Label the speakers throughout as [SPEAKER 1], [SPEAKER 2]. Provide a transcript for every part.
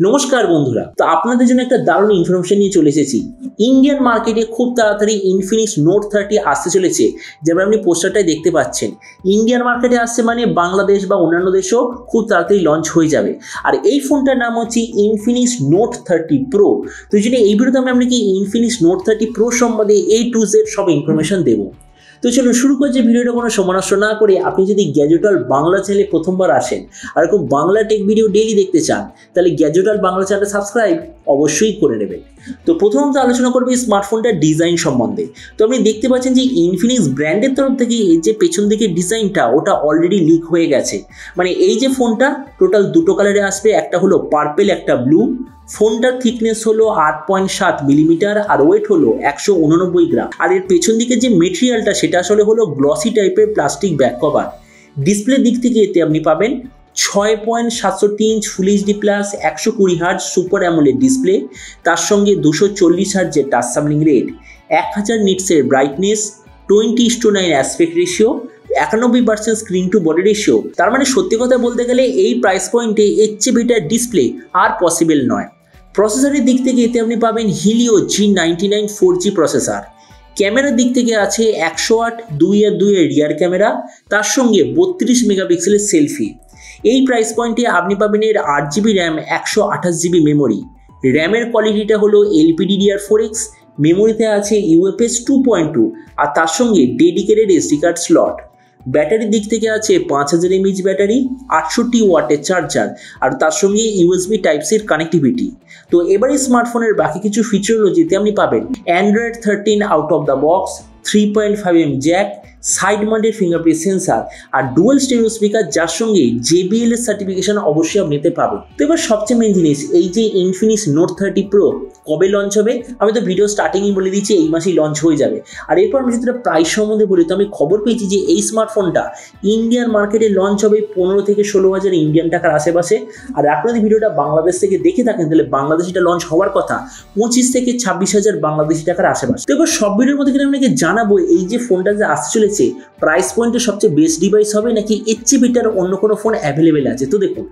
[SPEAKER 1] নমস্কার বন্ধুরা, তো আপনাদের জন্য একটা দারুণ ইনফরমেশন নিয়ে চলে এসেছি। ইন্ডিয়ান মার্কেটে খুব তাড়াতাড়ি ইনফিনিক্স নোট 30 আসতে চলেছে। যেমন আপনি পোস্টারটাই দেখতে পাচ্ছেন, ইন্ডিয়ান মার্কেটে আসছে মানে বাংলাদেশ বা অন্যান্য দেশেও খুব তাড়াতাড়ি লঞ্চ হয়ে যাবে। আর এই ফোনটার নাম হচ্ছে ইনফিনিক্স নোট 30 প্রো। তো এই জন্য এই ভিডিওতে আমি আপনাকে ইনফিনিক্স নোট 30 প্রো সম্বন্ধে A to Z সব ইনফরমেশন দেবো। তো চলুন শুরু করছি ভিডিওটা কোনো সময় নষ্ট না করে। আপনি যদি গ্যাজেট ওয়ার্ল্ড বাংলা চ্যানেলে প্রথমবার আসেন আর এরকম বাংলা টেক ভিডিও ডেইলি দেখতে চান, তাহলে গ্যাজেট ওয়ার্ল্ড বাংলা চ্যানেলটা সাবস্ক্রাইব অবশ্যই করে নেবেন। তো প্রথমত আলোচনা করবো এই স্মার্টফোনটার ডিজাইন সম্বন্ধে। তো আপনি দেখতে পাচ্ছেন যে ইনফিনিক্স ব্র্যান্ডের তরফ থেকে এই যে পেছন দিকের ডিজাইনটা ওটা অলরেডি লিক হয়ে গেছে। মানে এই যে ফোনটা টোটাল দুটো কালারে আসবে, একটা হলো পার্পেল, একটা ব্লু। ফোনটার থিকনেস হলো 8.7 মিলিমিটার আর ওয়েট হলো 189 গ্রাম। আর এর পেছন দিকে যে মেটেরিয়ালটা সেটা আসলে হলো গ্লসি টাইপের প্লাস্টিক ব্যাক কভার। ডিসপ্লে দিক থেকে এতে আপনি পাবেন 6.67 inch full HD plus 120 hertz super AMOLED display, তার সঙ্গে 240 হার্জের টাচ সামলিং রেট, 1000 নিটসের brightness, 20:9 aspect ratio, 91% screen to body ratio. তার মানে সত্যি কথা বলতে গেলে এই প্রাইস পয়েন্টে এর চেয়ে বেটার ডিসপ্লে আর পসিবল নয়। প্রসেসরের দিক থেকে এতে আপনি পাবেন হিলিও G99 4G প্রসেসর। ক্যামেরার দিক থেকে আছে 108 2.2 এর রিয়ার ক্যামেরা, তার সঙ্গে 32 মেগাপিক্সেলের সেলফি। এই প্রাইস পয়েন্টে আপনি পাবেন এর 8GB র্যাম, 128GB মেমোরি। র্যামের কোয়ালিটিটা হলো LPDDR4X, মেমোরিতে আছে UFS 2.2 আর তার সঙ্গে ডেডিকেটেড SD কার্ড স্লট। ব্যাটারির দিক থেকে আছে 5000 mAh ব্যাটারি, 68 ওয়াটের চার্জার আর তার সঙ্গে USB Type-C এর কানেক্টিভিটি। তো এবারে স্মার্টফোনের বাকি কিছু ফিচার হলো যেতে আপনি পাবেন Android 13 out of the box, 3.5mm jack, side mounted fingerprint sensor আর ডুয়াল স্টেরিও স্পিকার, যার সঙ্গে JBL এর সার্টিফিকেশন অবশ্যই আপনি নিতে পাবেন। তো এবার সবচেয়ে মেন জিনিস, এই যে ইনফিনিক্স নোট 30 প্রো কবে লঞ্চ হবে? আমি তো ভিডিও স্টার্টিংই বলে দিচ্ছি এই মাসেই লঞ্চ হয়ে যাবে। আর এরপর আমি যদি প্রাইস সম্বন্ধে বলি, তো আমি খবর পেয়েছি যে এই স্মার্টফোনটা ইন্ডিয়ান মার্কেটে লঞ্চ হবে 15 থেকে 16,000 ইন্ডিয়ান টাকার আশেপাশে। আর আপনাদের ভিডিওটা বাংলাদেশ থেকে দেখে থাকেন তাহলে বাংলাদেশে এটা লঞ্চ হওয়ার কথা 25 থেকে 26,000 বাংলাদেশি টাকার আশেপাশে। তো এবার সব ভিডিওর মধ্যে কিন্তু আপনাকে জানাবো এই যে ফোনটা যে আসতে চলেছে প্রাইস পয়েন্টের সবচেয়ে বেস্ট ডিভাইস হবে নাকি এর চেয়ে বেটার অন্য কোনো ফোন অ্যাভেলেবেল আছে। তো দেখুন,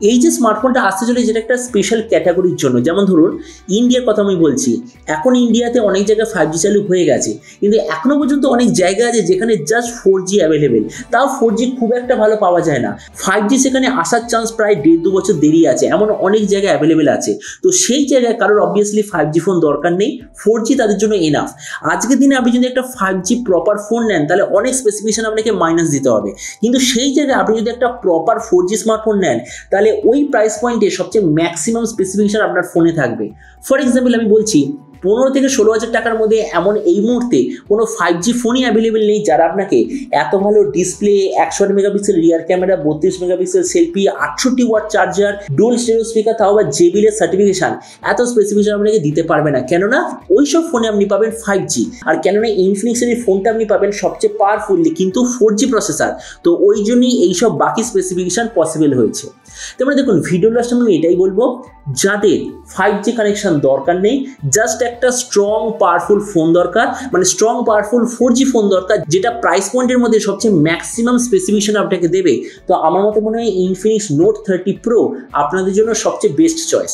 [SPEAKER 1] এই যে স্মার্টফোনটা আসতে চলেছে যেটা একটা স্পেশাল ক্যাটাগরির জন্য। যেমন ধরুন ইন্ডিয়ার কথা আমি বলছি, এখন ইন্ডিয়াতে অনেক জায়গায় 5G চালু হয়ে গেছে, কিন্তু এখনো পর্যন্ত অনেক জায়গা আছে যেখানে জাস্ট 4G অ্যাভেলেবেল। তাও 4G খুব একটা ভালো পাওয়া যায় না। 5G সেখানে আসার চান্স প্রায় 1.5-2 বছর দেরি আছে, এমন অনেক জায়গায় অ্যাভেলেবেল আছে। তো সেই জায়গায় কারোর অবভিয়াসলি 5G ফোন দরকার নেই, 4G তাদের জন্য এনাফ। আজকের দিনে আপনি যদি একটা 5G প্রপার ফোন নেন তাহলে অনেক স্পেসিফিকেশন আপনাকে মাইনাস দিতে হবে, কিন্তু সেই জায়গায় আপনি যদি একটা প্রপার 4G স্মার্টফোন নেন তাহলে ওই প্রাইস পয়েন্টে সবচেয়ে ম্যাক্সিমাম স্পেসিফিকেশন আপনার ফোনে থাকবে। ফর এক্সাম্পল আমি বলছি 15 থেকে 16,000 টাকার মধ্যে এমন এই মুহূর্তে কোনো 5G ফোনই অ্যাভেলেবেল নেই যারা আপনাকে এত ভালো display, 108 megapixel rear camera, 32 megapixel selfie, 68 watt charger, dual stereo speaker, তাও আবার JBL এর সার্টিফিকেশন, এত স্পেসিফিকেশন আপনাকে দিতে পারবে না। কেননা ওইসব ফোনে আপনি পাবেন 5G, আর কেননা ইনফিনিক্সের এই ফোনটা আপনি পাবেন সবচেয়ে পাওয়ারফুলি কিন্তু 4G প্রসেসর। তো ওই জন্যই এইসব বাকি স্পেসিফিকেশন পসিবল হয়েছে। তারপরে দেখুন, ভিডিও লাস্ট আমি এটাই বলবো, যাদের 5G কানেকশন দরকার নেই, জাস্ট একটা স্ট্রং পাওয়ারফুল ফোন দরকার, মানে স্ট্রং পাওয়ারফুল 4G ফোন দরকার যেটা প্রাইস পয়েন্টের মধ্যে সবচেয়ে ম্যাক্সিমাম স্পেসিফিকেশন আপনাকে দেবে, তো আমার মতে মনে হয় ইনফিনিক্স নোট 30 প্রো আপনাদের জন্য সবচেয়ে বেস্ট চয়েস।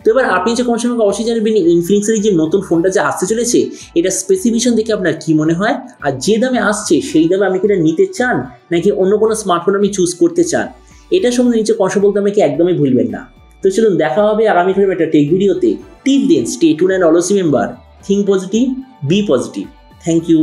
[SPEAKER 1] তো এবার আপনি যে কমেন্ট সঙ্গে অবশ্যই জানাবেন ইনফিনিক্সের যে নতুন ফোনটা যে আসতে চলেছে এটা স্পেসিফিকেশন দেখে আপনার কি মনে হয়, আর যে দামে আসছে সেই দামে আপনি কি এটা নিতে চান নাকি অন্য কোনো স্মার্টফোন আপনি চুজ করতে চান, এটা সম্বন্ধে নিচে কমেন্ট বলতে আমাকে একদমই ভুলবেন না। তো চলুন দেখা হবে আগামী একটা টেক ভিডিওতে। Till then stay tuned and always remember, think positive, be positive. Thank you.